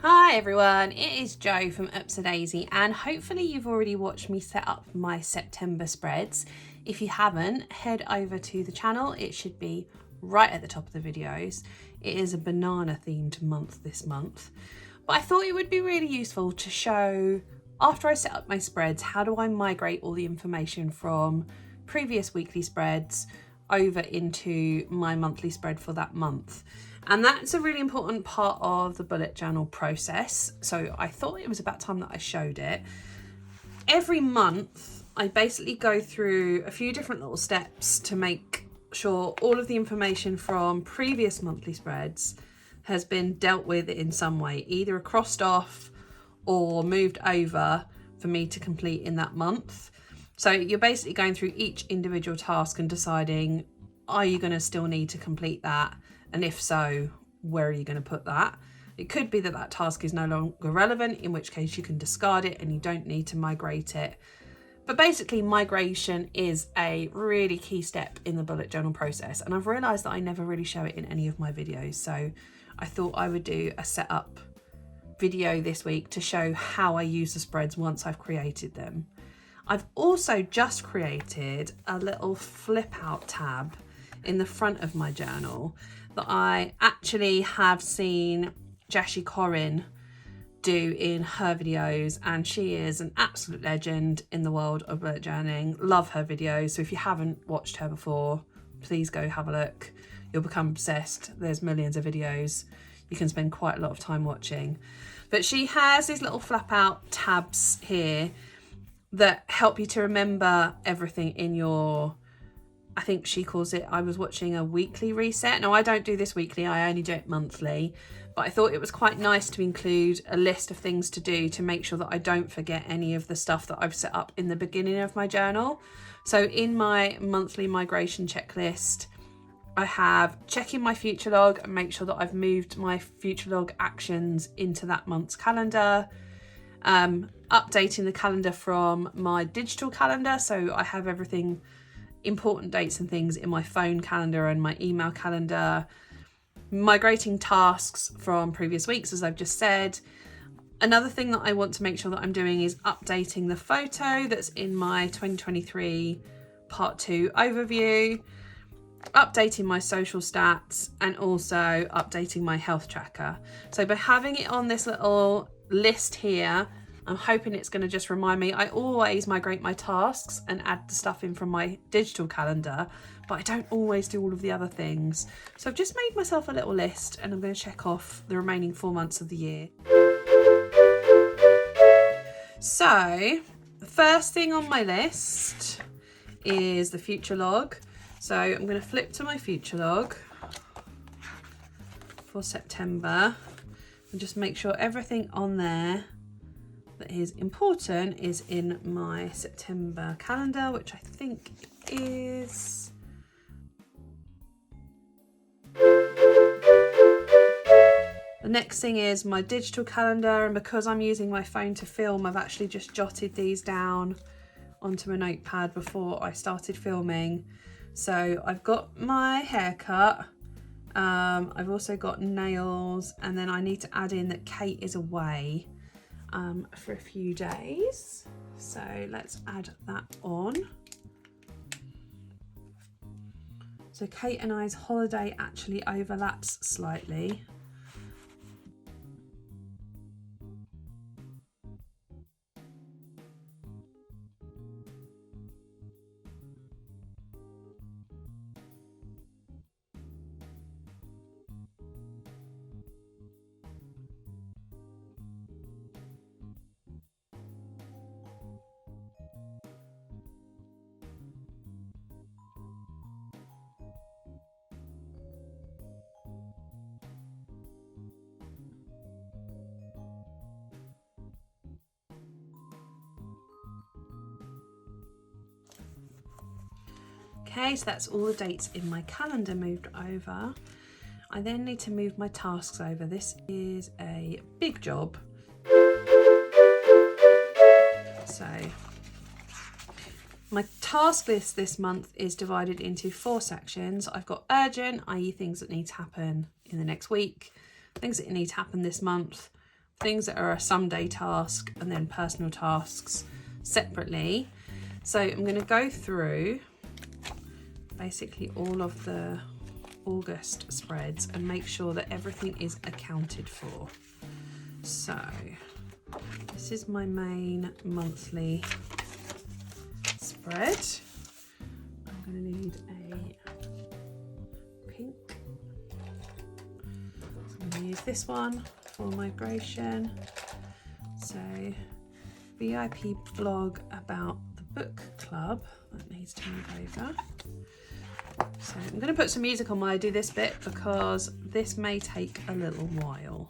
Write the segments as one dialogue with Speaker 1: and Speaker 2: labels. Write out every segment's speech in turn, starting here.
Speaker 1: Hi everyone, it is Jo from Daisy, and hopefully you've already watched me set up my September spreads. If you haven't, head over to the channel. It should be right at the top of the videos. It is a banana themed month this month, but I thought it would be really useful to show, after I set up my spreads, how do I migrate all the information from previous weekly spreads over into my monthly spread for that month. And that's a really important part of the bullet journal process. So I thought it was about time that I showed it. Every month, I basically go through a few different little steps to make sure all of the information from previous monthly spreads has been dealt with in some way, either crossed off or moved over for me to complete in that month. So you're basically going through each individual task and deciding, are you going to still need to complete that? And if so, where are you going to put that? It could be that that task is no longer relevant, in which case you can discard it and you don't need to migrate it. But basically, migration is a really key step in the bullet journal process. And I've realised that I never really show it in any of my videos. So I thought I would do a setup video this week to show how I use the spreads once I've created them. I've also just created a little flip out tab in the front of my journal that I actually have seen Jashi Corin do in her videos, and she is an absolute legend in the world of bullet journaling. Love her videos, so if you haven't watched her before, please go have a look. You'll become obsessed. There's millions of videos you can spend quite a lot of time watching. But she has these little flap out tabs here that help you to remember everything in your, I think she calls it, I was watching a weekly reset. No, I don't do this weekly, I only do it monthly. But I thought it was quite nice to include a list of things to do to make sure that I don't forget any of the stuff that I've set up in the beginning of my journal. So in my monthly migration checklist, I have checking my future log and make sure that I've moved my future log actions into that month's calendar. Updating the calendar from my digital calendar, so I have everything, important dates and things, in my phone calendar and my email calendar. Migrating tasks from previous weeks, as I've just said. Another thing that I want to make sure that I'm doing is updating the photo that's in my 2023 part 2 overview, updating my social stats, and also updating my health tracker. So by having it on this little list here, I'm hoping it's going to just remind me. I always migrate my tasks and add the stuff in from my digital calendar, but I don't always do all of the other things. So I've just made myself a little list and I'm going to check off the remaining 4 months of the year. So the first thing on my list is the future log. So I'm going to flip to my future log for September and just make sure everything on there that is important is in my September calendar, which I think is the next thing is my digital calendar. And because I'm using my phone to film, I've actually just jotted these down onto a notepad before I started filming. So I've got my haircut, I've also got nails, and then I need to add in that Kate is away for a few days. So let's add that on. So Kate and I's holiday actually overlaps slightly. Okay, so that's all the dates in my calendar moved over. I then need to move my tasks over. This is a big job. So my task list this month is divided into 4 sections. I've got urgent, i.e. things that need to happen in the next week, things that need to happen this month, things that are a someday task and then personal tasks separately. So I'm going to go through basically all of the August spreads and make sure that everything is accounted for. So this is my main monthly spread. I'm going to need a pink. So I'm going to use this one for migration. So VIP vlog about the book club, that needs to move over. So I'm going to put some music on while I do this bit because this may take a little while.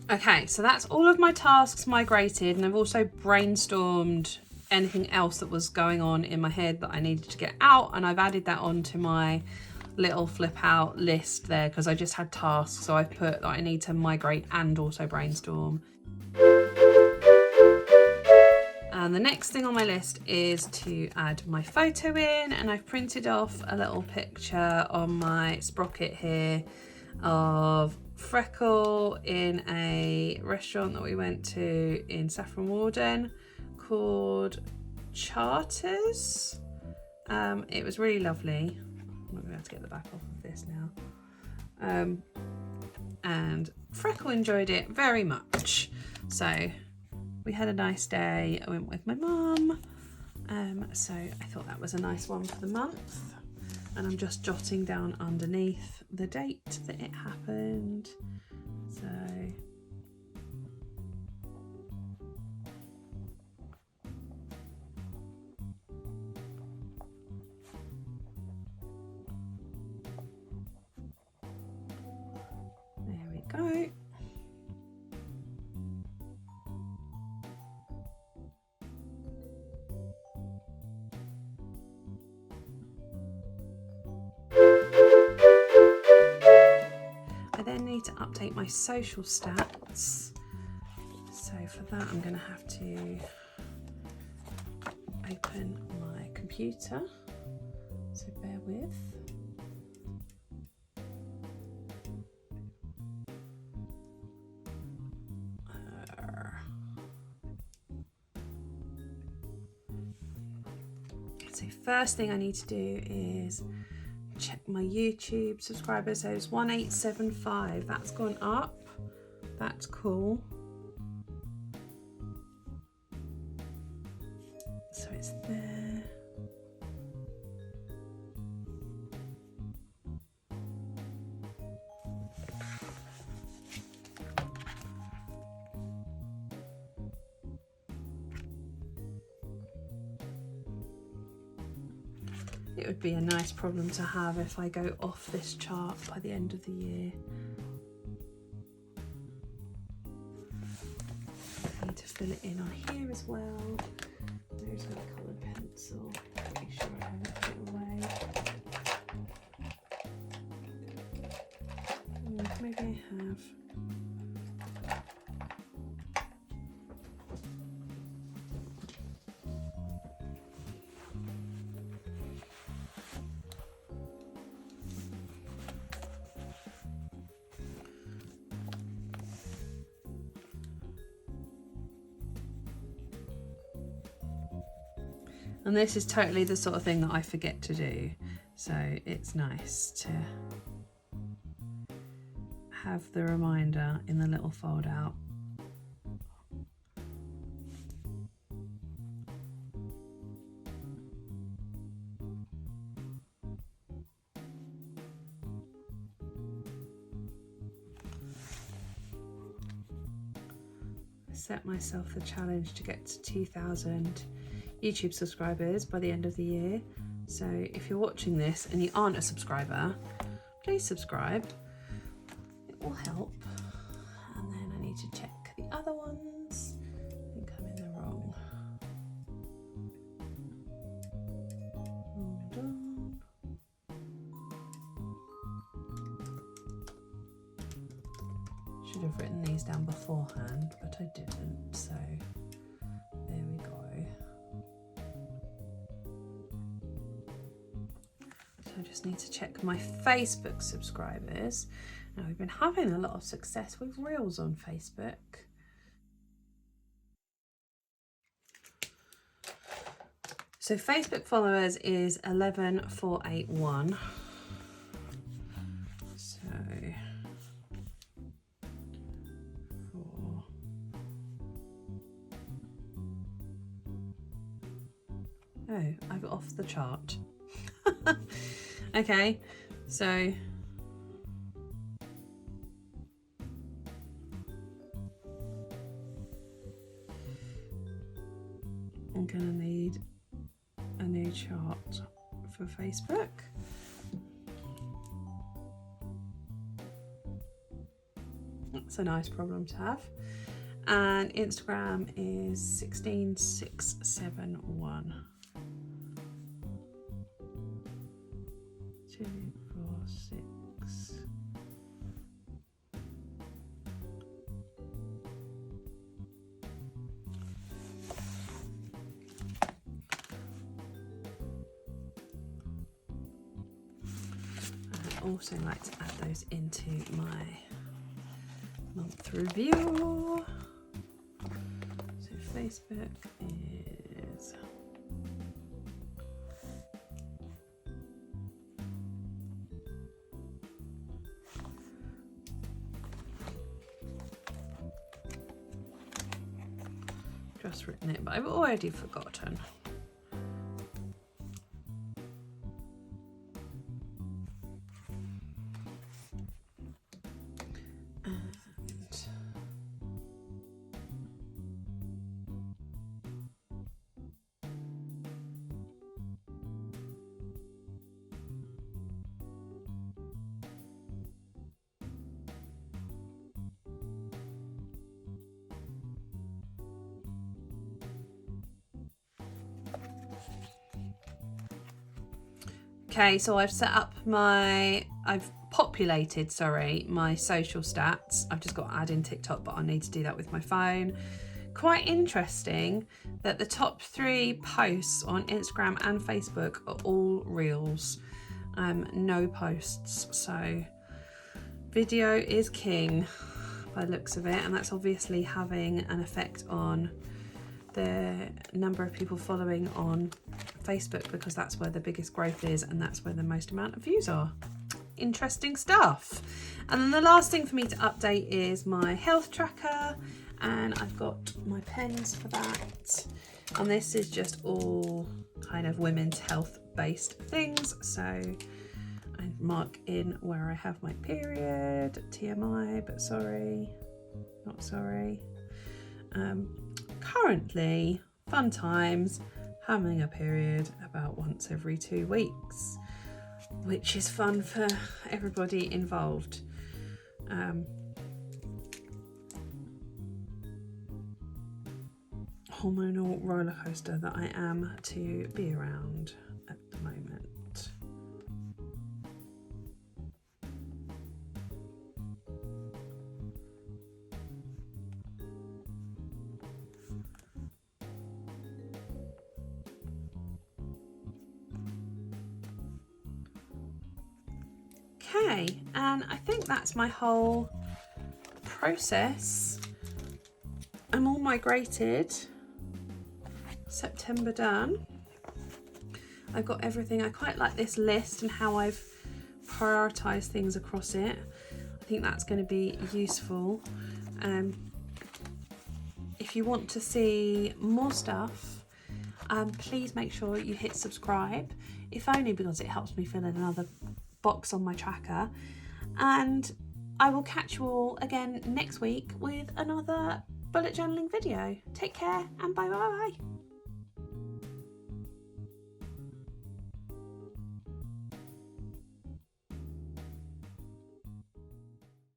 Speaker 1: Okay, so that's all of my tasks migrated, and I've also brainstormed anything else that was going on in my head that I needed to get out, and I've added that onto my little flip out list there because I just had tasks, so I've put that I need to migrate and also brainstorm. And the next thing on my list is to add my photo in, and I've printed off a little picture on my sprocket here of Freckle in a restaurant that we went to in Saffron Walden called Charters. It was really lovely. I'm not going to have to get the back off of this now. And Freckle enjoyed it very much. So we had a nice day. I went with my mum. So I thought that was a nice one for the month. And I'm just jotting down underneath the date that it happened. So there we go. I then need to update my social stats. So for that, I'm going to have to open my computer. So bear with. So first thing I need to do is check my YouTube subscribers. So it's 1875. That's gone up. That's cool. So it's there. It would be a nice problem to have if I go off this chart by the end of the year. I need to fill it in on here as well. There's my coloured pencil. Make sure I haven't put it away. Maybe I have. And this is totally the sort of thing that I forget to do. So it's nice to have the reminder in the little fold out. I set myself the challenge to get to 2,000 YouTube subscribers by the end of the year. So if you're watching this and you aren't a subscriber, please subscribe. It will help. And then I need to check the other ones. I think I'm in the wrong. Hold on. Should have written these down beforehand, but I didn't. So there we go. I just need to check my Facebook subscribers. Now we've been having a lot of success with Reels on Facebook. So Facebook followers is 11,481. So oh, I've got off the chart. Okay, so I'm gonna need a new chart for Facebook. That's a nice problem to have. And Instagram is 16671. 2, 4, 6. I also like to add those into my month review. So Facebook is just written it, but I've already forgotten. Okay, so I've populated, my social stats. I've just got to add in TikTok, but I need to do that with my phone. Quite interesting that the top 3 posts on Instagram and Facebook are all reels, no posts. So video is king by the looks of it, and that's obviously having an effect on the number of people following on Facebook, because that's where the biggest growth is and that's where the most amount of views are. Interesting stuff. And then the last thing for me to update is my health tracker, and I've got my pens for that. And this is just all kind of women's health based things. So I mark in where I have my period, TMI, but sorry, not sorry. Currently, fun times, having a period about once every 2 weeks, which is fun for everybody involved. Hormonal roller coaster that I am to be around at the moment. Okay, and I think that's my whole process. I'm all migrated. September done. I've got everything. I quite like this list and how I've prioritized things across it. I think that's going to be useful. If you want to see more stuff, please make sure you hit subscribe, if only because it helps me fill in another box on my tracker. And I will catch you all again next week with another bullet journaling video. Take care and bye bye bye.